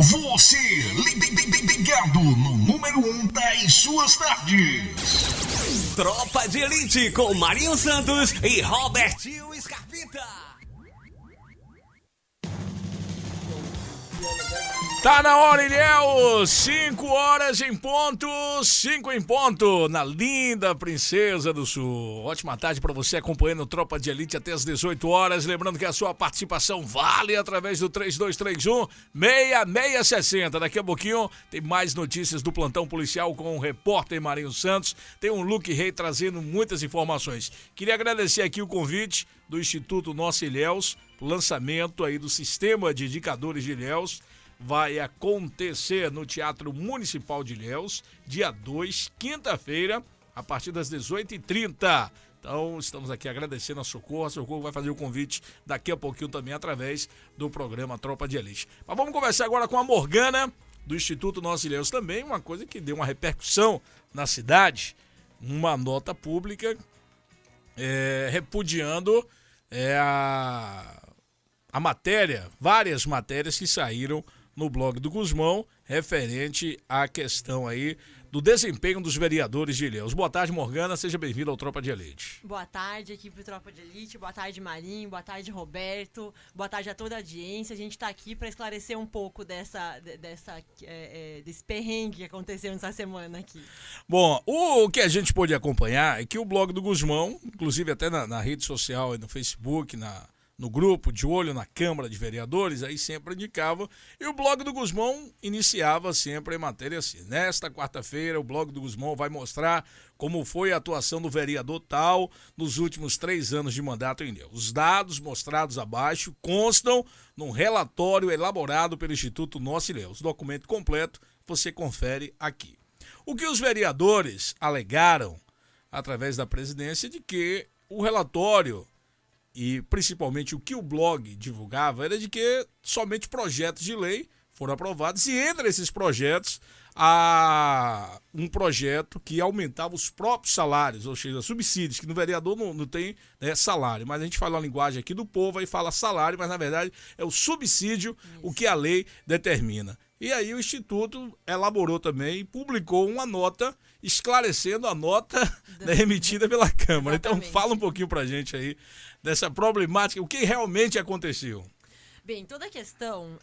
Você ligado no número 1 das suas tardes. Tropa de Elite com Marinho Santos e Robertinho Scarpita. Tá na hora, Ilhéus! 5 horas em ponto, 5 em ponto, na linda Princesa do Sul. Ótima tarde pra você acompanhando Tropa de Elite até as 18 horas. Lembrando que a sua participação vale através do 3231-6660. Daqui a pouquinho tem mais notícias do plantão policial com o repórter Marinho Santos. Tem um Luke Rei trazendo muitas informações. Queria agradecer aqui o convite do Instituto Nossa Ilhéus, o lançamento aí do Sistema de Indicadores de Ilhéus. Vai acontecer no Teatro Municipal de Ilhéus, dia 2, quinta-feira, a partir das 18h30. Então, estamos aqui agradecendo a Socorro. A Socorro vai fazer o convite daqui a pouquinho também através do programa Tropa de Elite. Mas vamos conversar agora com a Morgana, do Instituto Nossa Ilhéus também, uma coisa que deu uma repercussão na cidade, uma nota pública repudiando a matéria, várias matérias que saíram no blog do Guzmão, referente à questão aí do desempenho dos vereadores de Ilhéus. Boa tarde, Morgana, seja bem-vindo ao Tropa de Elite. Boa tarde, equipe Tropa de Elite, boa tarde, Marinho, boa tarde, Roberto, boa tarde a toda a audiência. A gente está aqui para esclarecer um pouco desse perrengue que aconteceu nessa semana aqui. Bom, o que a gente pôde acompanhar é que o blog do Guzmão, inclusive até na rede social, no Facebook, no grupo de olho na Câmara de Vereadores, aí sempre indicava, e o blog do Guzmão iniciava sempre a matéria assim: nesta quarta-feira o blog do Guzmão vai mostrar como foi a atuação do vereador tal nos últimos 3 anos de mandato em Ilhéus. Os dados mostrados abaixo constam num relatório elaborado pelo Instituto Nossa Ilhéus. O documento completo você confere aqui. O que os vereadores alegaram através da presidência de que o relatório e principalmente o que o blog divulgava era de que somente projetos de lei foram aprovados, e entre esses projetos há um projeto que aumentava os próprios salários, ou seja, subsídios, que no vereador não tem, né, salário, mas a gente fala a linguagem aqui do povo, aí fala salário, mas na verdade é o subsídio. Isso. O que a lei determina. E aí o Instituto elaborou também, publicou uma nota esclarecendo a nota emitida pela Câmara. Exatamente. Então fala um pouquinho pra gente aí dessa problemática, o que realmente aconteceu. Bem, toda a questão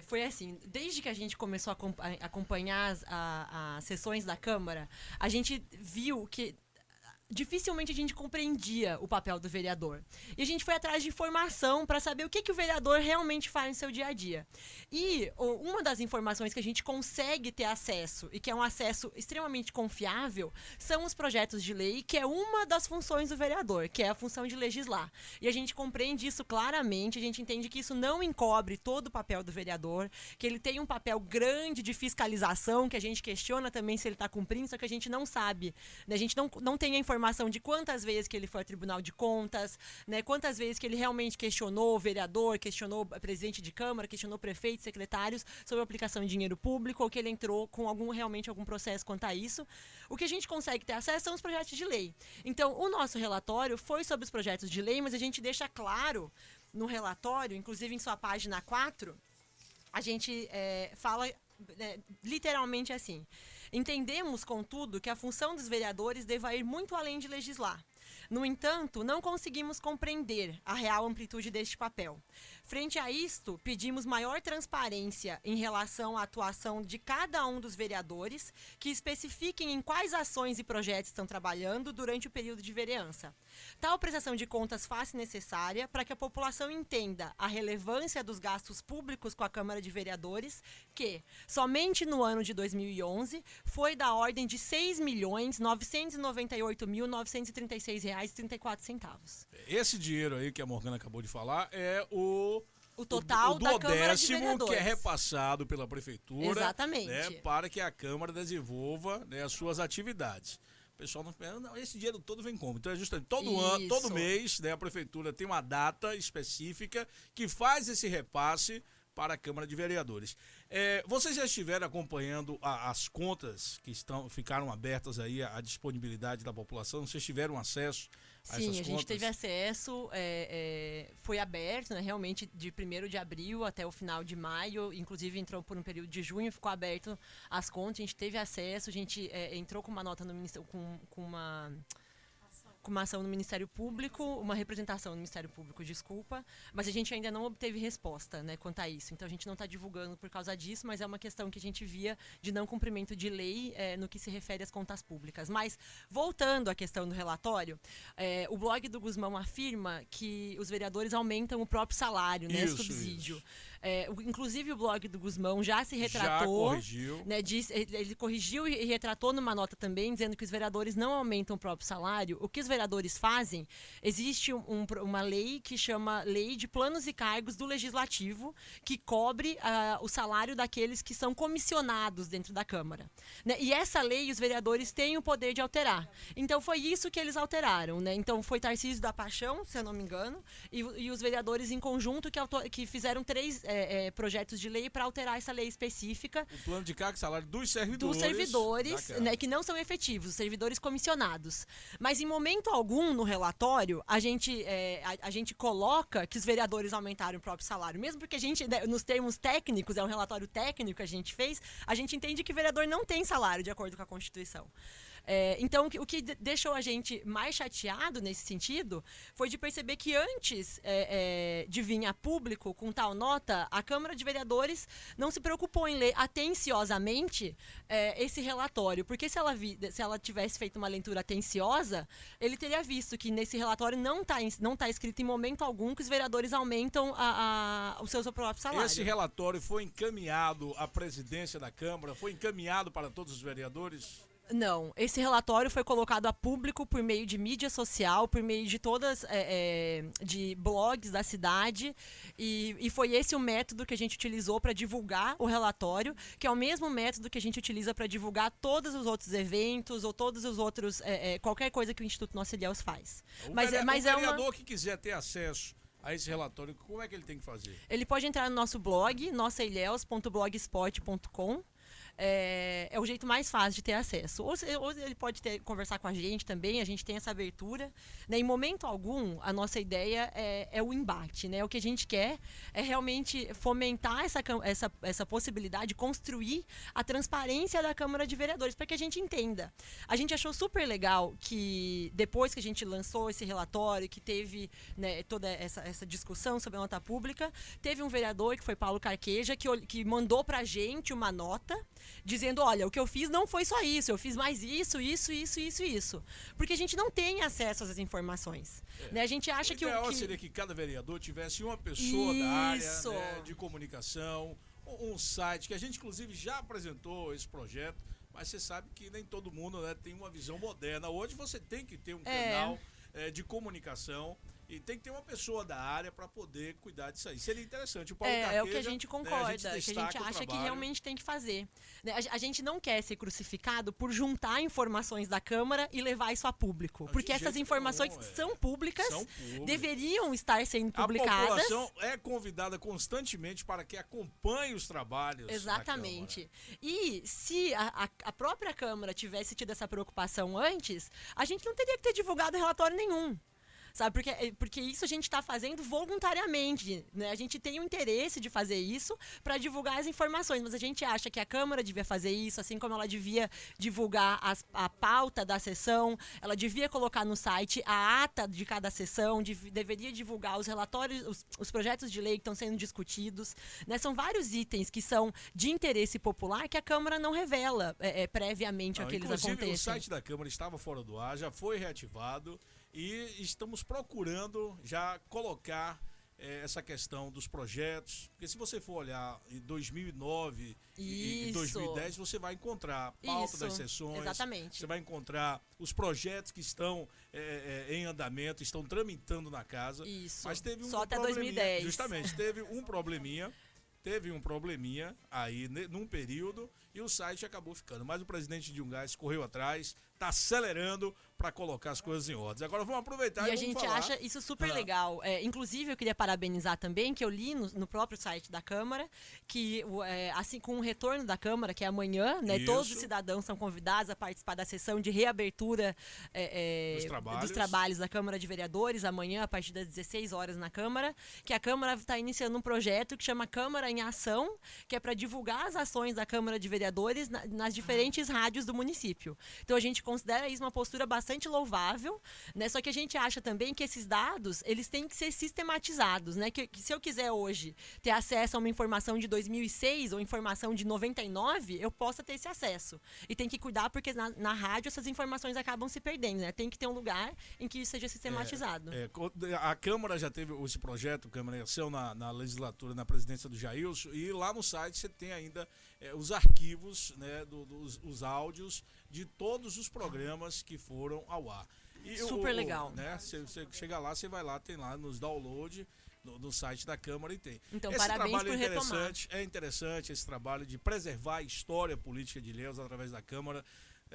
foi assim: desde que a gente começou a acompanhar as sessões da Câmara, a gente viu que dificilmente a gente compreendia o papel do vereador. E a gente foi atrás de informação para saber o que o vereador realmente faz no seu dia a dia. E uma das informações que a gente consegue ter acesso, e que é um acesso extremamente confiável, são os projetos de lei, que é uma das funções do vereador, que é a função de legislar. E a gente compreende isso claramente, a gente entende que isso não encobre todo o papel do vereador, que ele tem um papel grande de fiscalização, que a gente questiona também se ele está cumprindo, só que a gente não sabe, né? A gente não tem a informação de quantas vezes que ele foi ao Tribunal de Contas, né? Quantas vezes que ele realmente questionou o vereador, questionou o presidente de Câmara, questionou prefeitos, secretários sobre a aplicação de dinheiro público, ou que ele entrou com realmente algum processo quanto a isso. O que a gente consegue ter acesso são os projetos de lei. Então, o nosso relatório foi sobre os projetos de lei, mas a gente deixa claro no relatório, inclusive em sua página 4, a gente fala literalmente assim: entendemos, contudo, que a função dos vereadores deva ir muito além de legislar. No entanto, não conseguimos compreender a real amplitude deste papel. Frente a isto, pedimos maior transparência em relação à atuação de cada um dos vereadores, que especifiquem em quais ações e projetos estão trabalhando durante o período de vereança. Tal prestação de contas faz-se necessária para que a população entenda a relevância dos gastos públicos com a Câmara de Vereadores, que, somente no ano de 2011, foi da ordem de R$ 6.998.936,34. Esse dinheiro aí que a Morgana acabou de falar é o total da Câmara de Vereadores, que é repassado pela Prefeitura. Exatamente. Né, para que a Câmara desenvolva, né, as suas atividades. O pessoal não, esse dinheiro todo vem como? Então é justamente todo mês, né, a Prefeitura tem uma data específica que faz esse repasse para a Câmara de Vereadores. Vocês já estiveram acompanhando as contas que ficaram abertas aí à disponibilidade da população? Vocês tiveram acesso a essas contas? Sim, a gente teve acesso, foi aberto, né, realmente de 1º de abril até o final de maio, inclusive entrou por um período de junho, ficou aberto as contas, a gente teve acesso, a gente entrou com uma nota no Ministério, com uma ação no Ministério Público, uma representação no Ministério Público, desculpa, mas a gente ainda não obteve resposta, né, quanto a isso. Então a gente não está divulgando por causa disso, mas é uma questão que a gente via de não cumprimento de lei no que se refere às contas públicas. Mas, voltando à questão do relatório, o blog do Guzmão afirma que os vereadores aumentam o próprio salário, né, subsídio. Inclusive o blog do Guzmão já se retratou. Já corrigiu. Né, ele corrigiu e retratou numa nota também, dizendo que os vereadores não aumentam o próprio salário. O que os vereadores fazem, existe uma lei que chama Lei de Planos e Cargos do Legislativo, que cobre o salário daqueles que são comissionados dentro da Câmara. Né? E essa lei os vereadores têm o poder de alterar. Então foi isso que eles alteraram. Né? Então foi Tarcísio da Paixão, se eu não me engano, e os vereadores em conjunto que fizeram 3 projetos de lei para alterar essa lei específica. O plano de cargo e salário dos servidores. Dos servidores, né, que não são efetivos, os servidores comissionados. Mas em momento algum no relatório, a gente coloca que os vereadores aumentaram o próprio salário. Mesmo porque a gente, nos termos técnicos, é um relatório técnico que a gente fez, a gente entende que o vereador não tem salário de acordo com a Constituição. Então, o que deixou a gente mais chateado nesse sentido foi de perceber que antes de vir a público com tal nota, a Câmara de Vereadores não se preocupou em ler atenciosamente esse relatório. Porque se ela tivesse feito uma leitura atenciosa, ele teria visto que nesse relatório não tá escrito em momento algum que os vereadores aumentam o seu próprio salário. Esse relatório foi encaminhado à presidência da Câmara? Foi encaminhado para todos os vereadores? Não, esse relatório foi colocado a público por meio de mídia social, por meio de de blogs da cidade, e foi esse o método que a gente utilizou para divulgar o relatório, que é o mesmo método que a gente utiliza para divulgar todos os outros eventos ou todos os outros, qualquer coisa que o Instituto Nossa Ilhéus faz. O vereador que quiser ter acesso a esse relatório, como é que ele tem que fazer? Ele pode entrar no nosso blog, nossailhéus.blogspot.com. É o jeito mais fácil de ter acesso. Ou ele pode conversar com a gente também, a gente tem essa abertura. Né? Em momento algum, a nossa ideia é o embate. Né? O que a gente quer é realmente fomentar essa possibilidade, construir a transparência da Câmara de Vereadores, para que a gente entenda. A gente achou super legal que, depois que a gente lançou esse relatório, que teve, né, toda essa discussão sobre a nota pública, teve um vereador, que foi Paulo Carqueja, que mandou para a gente uma nota dizendo, olha, o que eu fiz não foi só isso, eu fiz mais isso. Porque a gente não tem acesso às informações. Né? A gente acha que... O ideal seria que cada vereador tivesse uma pessoa da área, né, de comunicação, um site, que a gente inclusive já apresentou esse projeto, mas você sabe que nem todo mundo, né, tem uma visão moderna. Hoje você tem que ter um canal de comunicação, e tem que ter uma pessoa da área para poder cuidar disso aí. Seria interessante. O Paulo Carqueja, é o que a gente concorda, né, que a gente acha que realmente tem que fazer. Né? A gente não quer ser crucificado por juntar informações da Câmara e levar isso a público. Porque essas informações são públicas, deveriam estar sendo publicadas. A população é convidada constantemente para que acompanhe os trabalhos. Exatamente. E se a própria Câmara tivesse tido essa preocupação antes, a gente não teria que ter divulgado relatório nenhum. Sabe? Porque isso a gente está fazendo voluntariamente. Né? A gente tem o interesse de fazer isso para divulgar as informações, mas a gente acha que a Câmara devia fazer isso, assim como ela devia divulgar a pauta da sessão, ela devia colocar no site a ata de cada sessão, deveria divulgar os relatórios, os projetos de lei que estão sendo discutidos. Né? São vários itens que são de interesse popular que a Câmara não revela previamente a que eles acontecem. Inclusive, o site da Câmara estava fora do ar, já foi reativado. E estamos procurando já colocar essa questão dos projetos, porque se você for olhar em 2009 e 2010, você vai encontrar a pauta das sessões, exatamente. Você vai encontrar os projetos que estão em andamento, estão tramitando na casa. Isso. Mas teve só até 2010. Justamente, teve um probleminha aí num período e o site acabou ficando. Mas o presidente de Gás correu atrás, está acelerando para colocar as coisas em ordem. Agora vamos aproveitar e e a vamos gente falar. acha isso super legal. Inclusive, eu queria parabenizar também, que eu li no próprio site da Câmara, que assim, com o retorno da Câmara, que é amanhã, né, Isso. todos os cidadãos são convidados a participar da sessão de reabertura dos trabalhos da Câmara de Vereadores, amanhã, a partir das 16 horas na Câmara, que a Câmara está iniciando um projeto que chama Câmara em Ação, que é para divulgar as ações da Câmara de Vereadores nas diferentes rádios do município. Então, a gente considera isso uma postura bastante louvável, né? Só que a gente acha também que esses dados, eles têm que ser sistematizados, né? Que se eu quiser hoje ter acesso a uma informação de 2006 ou informação de 99, eu possa ter esse acesso. E tem que cuidar porque na rádio essas informações acabam se perdendo, né? Tem que ter um lugar em que isso seja sistematizado. A Câmara já teve esse projeto, Câmara em Ação, na legislatura, na presidência do Jailson, e lá no site você tem ainda os arquivos, né, os áudios de todos os programas que foram ao ar. E super legal. Né, você chega lá, você vai lá, tem lá nos download no site da Câmara e tem. Então, esse parabéns trabalho por retomar. É interessante esse trabalho de preservar a história política de Ilhéus através da Câmara.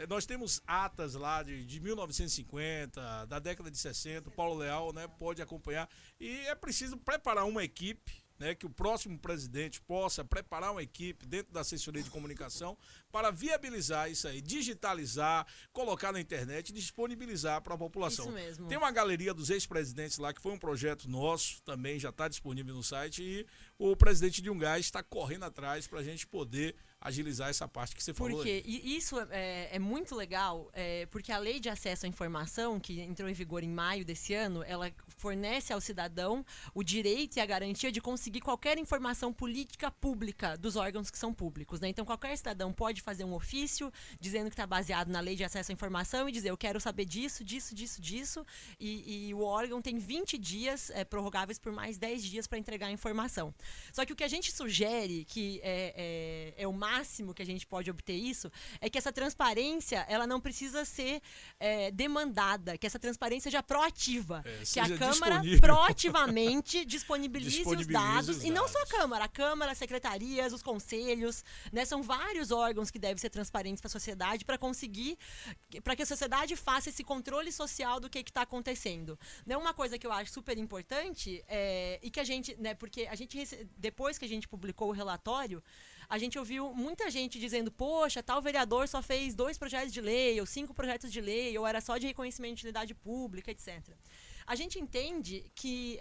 Nós temos atas lá de 1950, da década de 60, o Paulo Leal, né, pode acompanhar. E é preciso preparar uma equipe, né, que o próximo presidente possa preparar uma equipe dentro da assessoria de comunicação para viabilizar isso aí, digitalizar, colocar na internet e disponibilizar para a população. Isso mesmo. Tem uma galeria dos ex-presidentes lá, que foi um projeto nosso, também já está disponível no site, e o presidente de Gás está correndo atrás para a gente poder agilizar essa parte que você falou. Porque isso é muito legal, porque a Lei de Acesso à Informação, que entrou em vigor em maio desse ano, ela fornece ao cidadão o direito e a garantia de conseguir qualquer informação política pública dos órgãos que são públicos, né? Então, qualquer cidadão pode fazer um ofício dizendo que está baseado na Lei de Acesso à Informação e dizer, eu quero saber disso, e o órgão tem 20 dias prorrogáveis por mais 10 dias para entregar a informação. Só que o que a gente sugere, que é o máximo que a gente pode obter isso, é que essa transparência, ela não precisa ser demandada, que essa transparência seja proativa, que a Câmara proativamente disponibilize os dados, e não só a Câmara, as secretarias, os conselhos, né, são vários órgãos que devem ser transparentes para a sociedade, para que a sociedade faça esse controle social do que está acontecendo. Né, uma coisa que eu acho super importante e que a gente, né, porque depois que a gente publicou o relatório, a gente ouviu muita gente dizendo, poxa, tal vereador só fez 2 projetos de lei, ou 5 projetos de lei, ou era só de reconhecimento de utilidade pública, etc. A gente entende que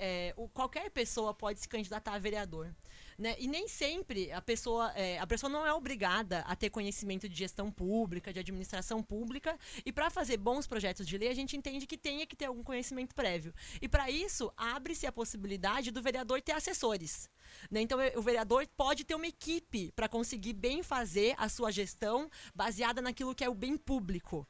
qualquer pessoa pode se candidatar a vereador, né? E nem sempre a pessoa não é obrigada a ter conhecimento de gestão pública, de administração pública, e para fazer bons projetos de lei, a gente entende que tenha que ter algum conhecimento prévio. E para isso, abre-se a possibilidade do vereador ter assessores. Né? Então, o vereador pode ter uma equipe para conseguir bem fazer a sua gestão baseada naquilo que é o bem público.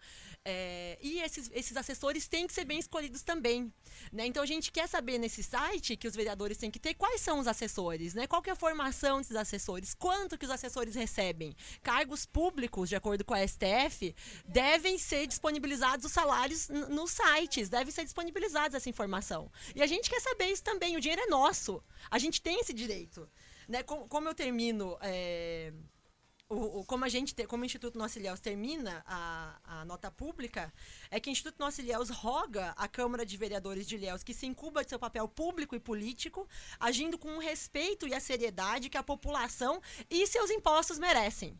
E esses assessores têm que ser bem escolhidos também. Né? Então, a gente quer saber nesse site que os vereadores têm que ter quais são os assessores, né? Qual que é a formação desses assessores, quanto que os assessores recebem. Cargos públicos, de acordo com a STF, devem ser disponibilizados os salários nos sites, deve ser disponibilizada essa informação. E a gente quer saber isso também, o dinheiro é nosso, a gente tem esse direito. Né? Como eu termino... Como o Instituto Nossa Ilhéus termina a nota pública, é que o Instituto Nossa Ilhéus roga à Câmara de Vereadores de Ilhéus que se incumba de seu papel público e político, agindo com o respeito e a seriedade que a população e seus impostos merecem.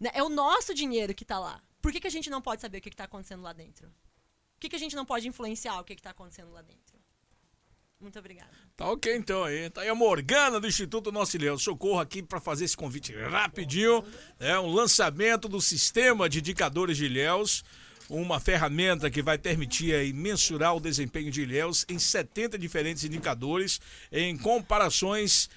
Né? É o nosso dinheiro que está lá. Por que a gente não pode saber o que está acontecendo lá dentro? Por que a gente não pode influenciar o que está acontecendo lá dentro? Muito obrigada. Tá ok, então, aí. Tá aí a Morgana do Instituto Nossa Ilhéus. Socorro aqui para fazer esse convite rapidinho. Um lançamento do sistema de indicadores de Ilhéus, uma ferramenta que vai permitir aí mensurar o desempenho de Ilhéus em 70 diferentes indicadores, em comparações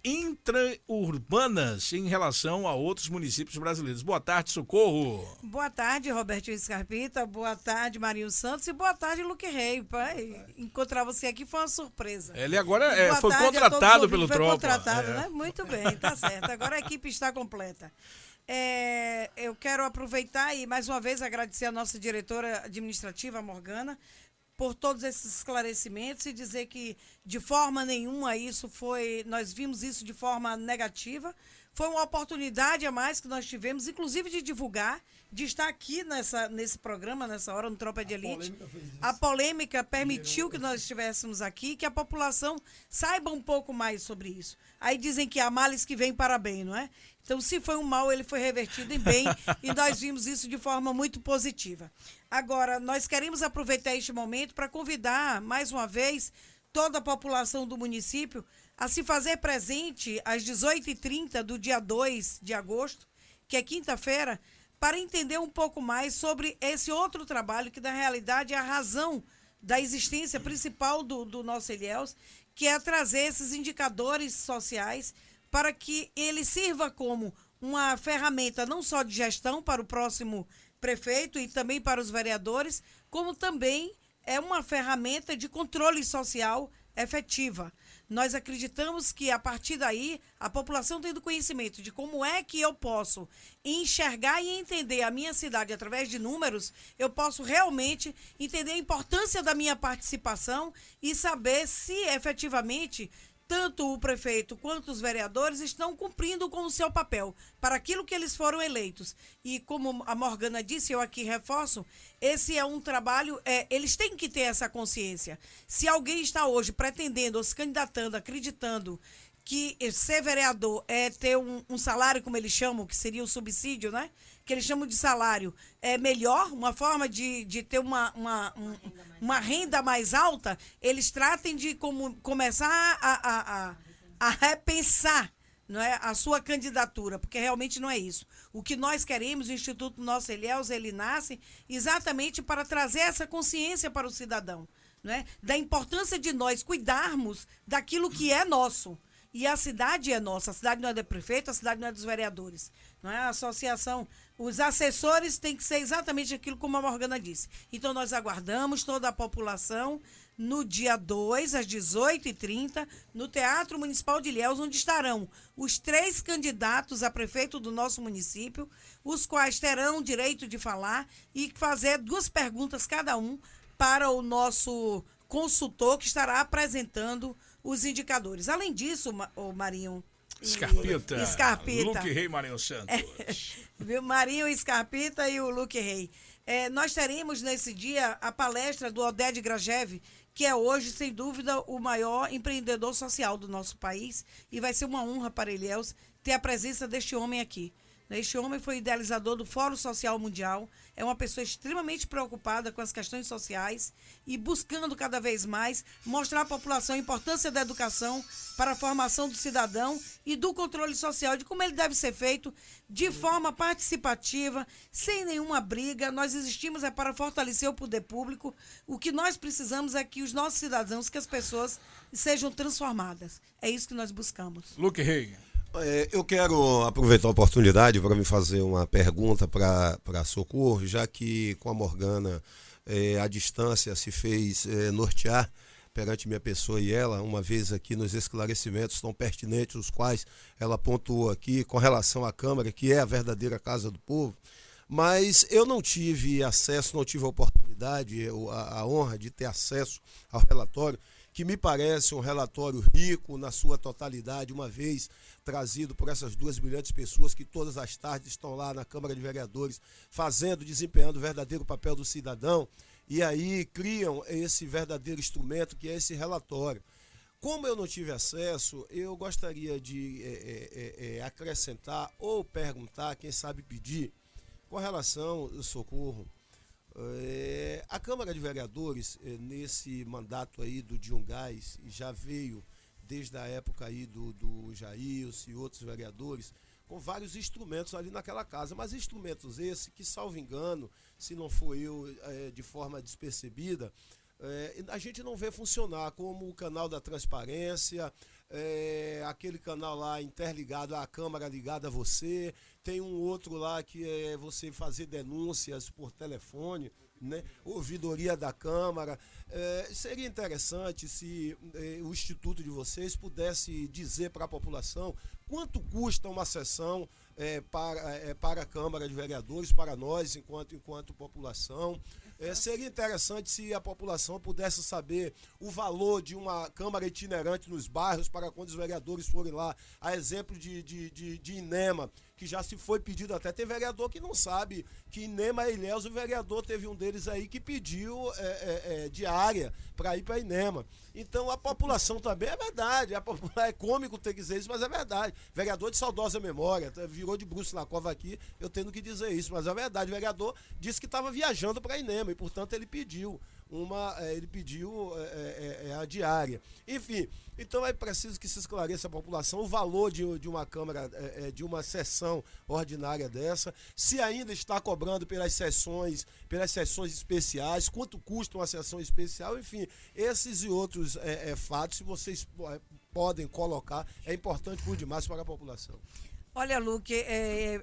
intraurbanas em relação a outros municípios brasileiros. Boa tarde, Socorro. Boa tarde, Robertinho Scarpita. Boa tarde, Marinho Santos. E boa tarde, Luque Rei. Pai, encontrar você aqui foi uma surpresa. Ele agora foi contratado pelo Tropa. Foi contratado, né? Muito bem, tá certo. Agora a equipe está completa. Eu quero aproveitar e mais uma vez agradecer a nossa diretora administrativa, Morgana, por todos esses esclarecimentos e dizer que de forma nenhuma nós vimos isso de forma negativa. Foi uma oportunidade a mais que nós tivemos, inclusive de divulgar, de estar aqui nesse programa, nessa hora, no Tropa de Elite. A polêmica permitiu que nós estivéssemos aqui, que a população saiba um pouco mais sobre isso. Aí dizem que há males que vêm para bem, não é? Então, se foi um mal, ele foi revertido em bem e nós vimos isso de forma muito positiva. Agora, nós queremos aproveitar este momento para convidar, mais uma vez, toda a população do município a se fazer presente às 18h30 do dia 2 de agosto, que é quinta-feira, para entender um pouco mais sobre esse outro trabalho que, na realidade, é a razão da existência principal do nosso Ilhéus, que é trazer esses indicadores sociais para que ele sirva como uma ferramenta não só de gestão para o próximo prefeito e também para os vereadores, como também é uma ferramenta de controle social efetiva. Nós acreditamos que, a partir daí, a população tendo conhecimento de como é que eu posso enxergar e entender a minha cidade através de números, eu posso realmente entender a importância da minha participação e saber se, efetivamente, tanto o prefeito quanto os vereadores estão cumprindo com o seu papel para aquilo que eles foram eleitos. E como a Morgana disse, eu aqui reforço, esse é um trabalho, eles têm que ter essa consciência. Se alguém está hoje pretendendo ou se candidatando, acreditando que ser vereador é ter um salário, como eles chamam, que seria o subsídio, né? Que eles chamam de salário, é melhor, uma forma de ter uma renda mais alta, eles tratem de começar a repensar, não é, a sua candidatura, porque realmente não é isso. O que nós queremos, o Instituto Nosso Ilhéus, ele nasce exatamente para trazer essa consciência para o cidadão, não é? Da importância de nós cuidarmos daquilo que é nosso. E a cidade é nossa, a cidade não é do prefeito, a cidade não é dos vereadores. Não é a associação, os assessores têm que ser exatamente aquilo como a Morgana disse. Então nós aguardamos toda a população no dia 2, às 18h30, no Teatro Municipal de Ilhéus, onde estarão os 3 candidatos a prefeito do nosso município, os quais terão direito de falar e fazer 2 perguntas cada um para o nosso consultor que estará apresentando os indicadores. Além disso, o Marinho Scarpita. Luque Rei Marinho Santos. Viu? Marinho Scarpita e o Luque Rei. Nós teremos nesse dia a palestra do Oded Grajev, que é hoje, sem dúvida, o maior empreendedor social do nosso país, e vai ser uma honra para Ilhéus ter a presença deste homem aqui. Este homem foi idealizador do Fórum Social Mundial, é uma pessoa extremamente preocupada com as questões sociais e buscando cada vez mais mostrar à população a importância da educação para a formação do cidadão e do controle social, de como ele deve ser feito de forma participativa, sem nenhuma briga. Nós existimos para fortalecer o poder público. O que nós precisamos é que os nossos cidadãos, que as pessoas sejam transformadas. É isso que nós buscamos. Luque Rei. Eu quero aproveitar a oportunidade para me fazer uma pergunta para Socorro, já que com a Morgana a distância se fez nortear perante minha pessoa e ela, uma vez aqui nos esclarecimentos tão pertinentes, os quais ela pontuou aqui com relação à Câmara, que é a verdadeira Casa do Povo, mas eu não tive acesso, não tive a oportunidade, a honra de ter acesso ao relatório, que me parece um relatório rico na sua totalidade, uma vez trazido por essas 2 brilhantes pessoas que todas as tardes estão lá na Câmara de Vereadores desempenhando o verdadeiro papel do cidadão, e aí criam esse verdadeiro instrumento que é esse relatório. Como eu não tive acesso, eu gostaria de acrescentar ou perguntar, quem sabe pedir, com relação ao Socorro. A Câmara de Vereadores, nesse mandato aí do Dion Gás, já veio desde a época aí do Jailson e outros vereadores, com vários instrumentos ali naquela casa, mas instrumentos esses que, salvo engano, se não for eu de forma despercebida, a gente não vê funcionar, como o canal da transparência, aquele canal lá interligado à Câmara ligada a você, tem um outro lá que é você fazer denúncias por telefone, né? Ouvidoria da Câmara. Seria interessante se o Instituto de vocês pudesse dizer para a população quanto custa uma sessão para a Câmara de Vereadores, para nós, enquanto população. Seria interessante se a população pudesse saber o valor de uma Câmara itinerante nos bairros para quando os vereadores forem lá. A exemplo de Inema, que já se foi pedido até. Tem vereador que não sabe que Inema e Ilhéus, o vereador teve um deles aí que pediu diária para ir para Inema. Então a população também, é verdade, é cômico ter que dizer isso, mas é verdade. Vereador de saudosa memória, virou de bruxo na cova aqui, eu tendo que dizer isso, mas é verdade. O vereador disse que estava viajando para Inema e, portanto, ele pediu a diária. Enfim, então é preciso que se esclareça a população o valor de uma Câmara, de uma sessão ordinária dessa, se ainda está cobrando pelas sessões especiais, quanto custa uma sessão especial, enfim, esses e outros fatos, se vocês podem colocar, é importante por demais para a população. Olha, Luque,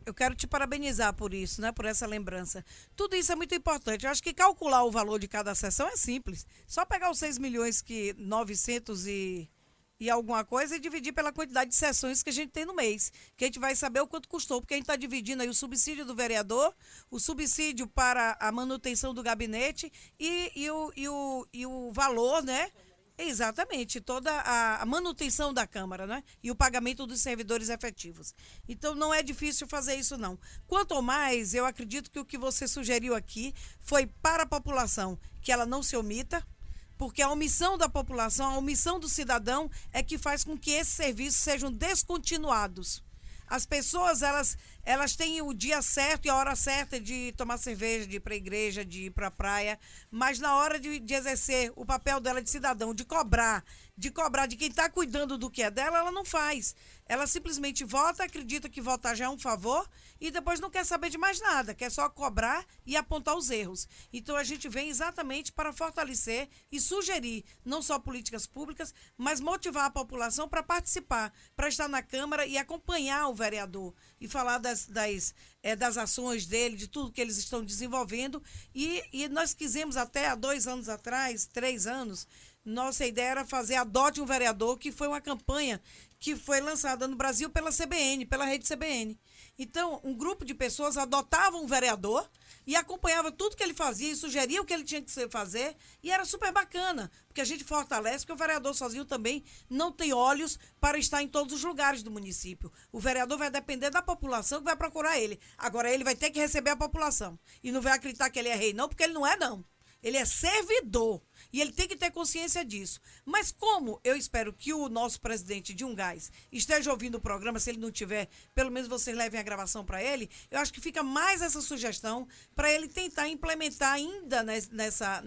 eu quero te parabenizar por isso, né? Por essa lembrança. Tudo isso é muito importante. Eu acho que calcular o valor de cada sessão é simples. Só pegar os 6 milhões que 900 e alguma coisa e dividir pela quantidade de sessões que a gente tem no mês. Que a gente vai saber o quanto custou, porque a gente está dividindo aí o subsídio do vereador, o subsídio para a manutenção do gabinete e o valor, né? Exatamente, toda a manutenção da Câmara, né? E o pagamento dos servidores efetivos. Então, não é difícil fazer isso, não. Quanto ao mais, eu acredito que o que você sugeriu aqui foi para a população que ela não se omita, porque a omissão da população, a omissão do cidadão é que faz com que esses serviços sejam descontinuados. As pessoas, elas têm o dia certo e a hora certa de tomar cerveja, de ir para a igreja, de ir para a praia, mas na hora de exercer o papel dela de cidadão, de cobrar de quem está cuidando do que é dela, ela não faz. Ela simplesmente vota, acredita que votar já é um favor e depois não quer saber de mais nada, quer só cobrar e apontar os erros. Então a gente vem exatamente para fortalecer e sugerir não só políticas públicas, mas motivar a população para participar, para estar na Câmara e acompanhar o vereador e falar das ações dele, de tudo que eles estão desenvolvendo. E nós quisemos até há 2 anos atrás, 3 anos, nossa ideia era fazer Adote um Vereador, que foi uma campanha que foi lançada no Brasil pela CBN, pela rede CBN. Então, um grupo de pessoas adotava um vereador e acompanhava tudo que ele fazia e sugeria o que ele tinha que fazer, e era super bacana, porque a gente fortalece que o vereador sozinho também não tem olhos para estar em todos os lugares do município. O vereador vai depender da população que vai procurar ele. Agora, ele vai ter que receber a população e não vai acreditar que ele é rei, não, porque ele não é, não. Ele é servidor e ele tem que ter consciência disso. Mas como eu espero que o nosso presidente de Ungás esteja ouvindo o programa, se ele não tiver, pelo menos vocês levem a gravação para ele, eu acho que fica mais essa sugestão para ele tentar implementar ainda nessa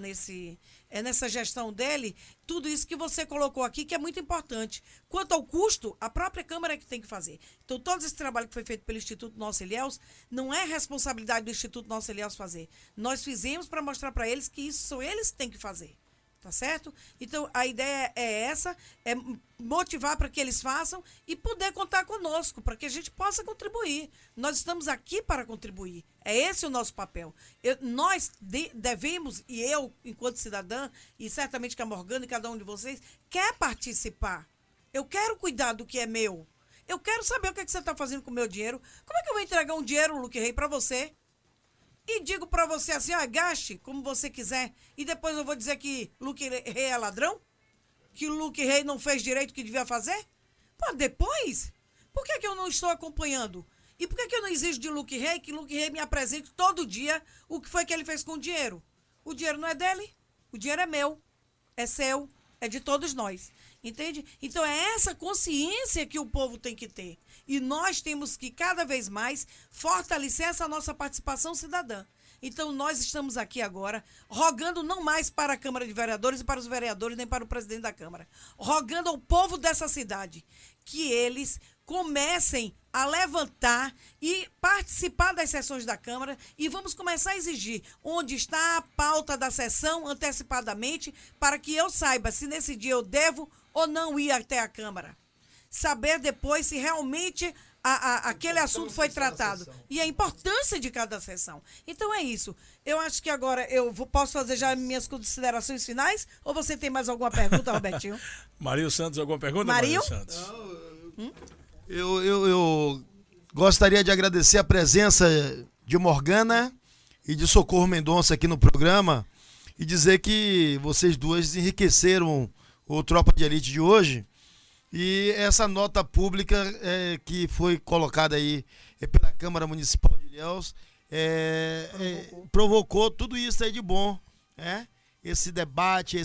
gestão dele tudo isso que você colocou aqui, que é muito importante. Quanto ao custo, a própria Câmara é que tem que fazer. Então, todo esse trabalho que foi feito pelo Instituto Nossa Ilhéus não é responsabilidade do Instituto Nossa Ilhéus fazer. Nós fizemos para mostrar para eles que isso são eles que têm que fazer. Tá certo? Então, a ideia é essa, é motivar para que eles façam e poder contar conosco, para que a gente possa contribuir. Nós estamos aqui para contribuir. É esse o nosso papel. Nós devemos, e eu, enquanto cidadã, e certamente que a Morgana e cada um de vocês, quer participar. Eu quero cuidar do que é meu. Eu quero saber o que você está fazendo com o meu dinheiro. Como é que eu vou entregar um dinheiro, Luque Rei, para você? E digo para você assim, gaste como você quiser. E depois eu vou dizer que Luque Rei é ladrão? Que Luque Rei não fez direito o que devia fazer? Pô, depois? Por que eu não estou acompanhando? E por que eu não exijo de Luque Rei que Luque Rei me apresente todo dia o que foi que ele fez com o dinheiro? O dinheiro não é dele, o dinheiro é meu, é seu, é de todos nós. Entende? Então é essa consciência que o povo tem que ter. E nós temos que cada vez mais fortalecer essa nossa participação cidadã. Então nós estamos aqui agora rogando não mais para a Câmara de Vereadores e para os vereadores, nem para o presidente da Câmara. Rogando ao povo dessa cidade que eles comecem a levantar e participar das sessões da Câmara e vamos começar a exigir onde está a pauta da sessão antecipadamente para que eu saiba se nesse dia eu devo ou não ir até a Câmara. Saber depois se realmente aquele assunto foi tratado e a importância de cada sessão. Então é isso. Eu acho que agora posso fazer já minhas considerações finais ou você tem mais alguma pergunta, Robertinho? Marinho Santos, alguma pergunta, Marinho Santos? Eu gostaria de agradecer a presença de Morgana e de Socorro Mendonça aqui no programa e dizer que vocês duas enriqueceram o Tropa de Elite de hoje. E essa nota pública que foi colocada aí pela Câmara Municipal de Ilhéus provocou tudo isso aí de bom, né? Esse debate,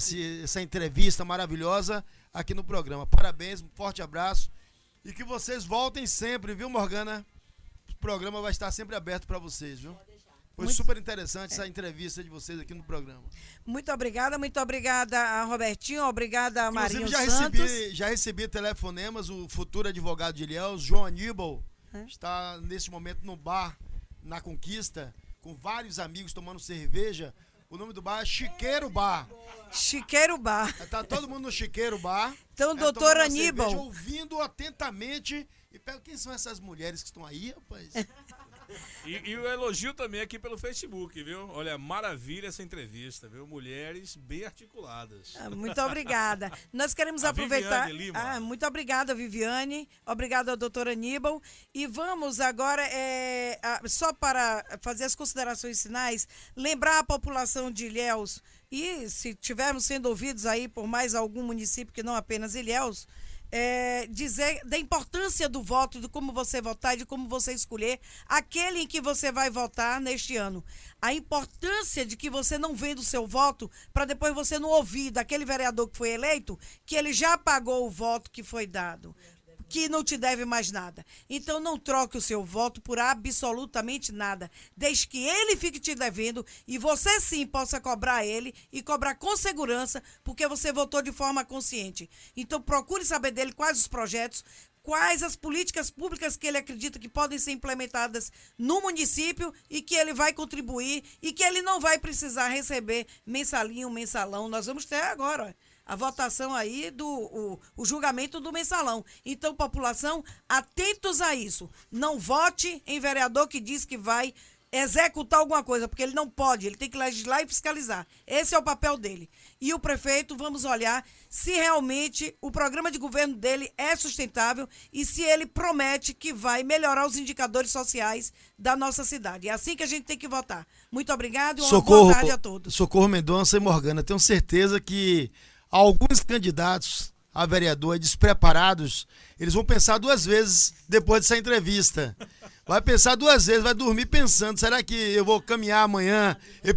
essa entrevista maravilhosa aqui no programa. Parabéns, um forte abraço e que vocês voltem sempre, viu, Morgana? O programa vai estar sempre aberto para vocês, viu? Foi super interessante essa entrevista de vocês aqui no programa. Muito obrigada a Robertinho, obrigada a Marinho Inclusive, Santos. já recebi telefonemas, o futuro advogado de Ilhéus, João Aníbal, está neste momento no bar, na Conquista, com vários amigos tomando cerveja. O nome do bar é Chiqueiro Bar. Chiqueiro Bar. Tá todo mundo no Chiqueiro Bar. Então, doutor tomando Aníbal. cerveja, ouvindo atentamente. E pega, quem são essas mulheres que estão aí, rapaz? E o elogio também aqui pelo Facebook, viu? Olha, maravilha essa entrevista, viu? Mulheres bem articuladas. Muito obrigada. Nós queremos A aproveitar. Viviane Lima. Muito obrigada, Viviane. Obrigada ao doutor Aníbal. E vamos agora, só para fazer as considerações finais, lembrar a população de Ilhéus, e se estivermos sendo ouvidos aí por mais algum município que não apenas Ilhéus, dizer da importância do voto, de como você votar e de como você escolher aquele em que você vai votar neste ano. A importância de que você não venda o seu voto para depois você não ouvir daquele vereador que foi eleito que ele já pagou o voto que foi dado, que não te deve mais nada. Então não troque o seu voto por absolutamente nada, desde que ele fique te devendo e você sim possa cobrar ele e cobrar com segurança, porque você votou de forma consciente. Então procure saber dele quais os projetos, quais as políticas públicas que ele acredita que podem ser implementadas no município e que ele vai contribuir e que ele não vai precisar receber mensalão. Nós vamos ter agora a votação aí o julgamento do mensalão. Então, população, atentos a isso. Não vote em vereador que diz que vai executar alguma coisa, porque ele não pode, ele tem que legislar e fiscalizar. Esse é o papel dele. E o prefeito, vamos olhar se realmente o programa de governo dele é sustentável e se ele promete que vai melhorar os indicadores sociais da nossa cidade. É assim que a gente tem que votar. Muito obrigado e uma boa tarde a todos. Socorro Mendonça e Morgana, tenho certeza que alguns candidatos a vereador despreparados, eles vão pensar duas vezes depois dessa entrevista. Vai pensar duas vezes, vai dormir pensando, será que eu vou caminhar amanhã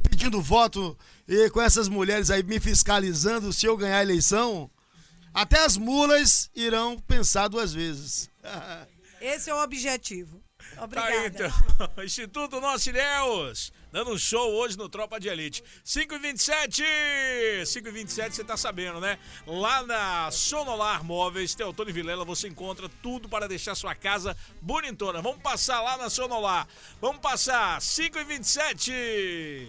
pedindo voto e com essas mulheres aí me fiscalizando se eu ganhar a eleição? Até as mulas irão pensar duas vezes. Esse é o objetivo. Obrigada. Tá aí, então. Instituto Nosso Ilhéus, dando um show hoje no Tropa de Elite. 5h27, você tá sabendo, né? Lá na Sonolar Móveis, Teotônio Vilela, você encontra tudo para deixar sua casa bonitona. Vamos passar lá na Sonolar. Vamos passar, 5h27.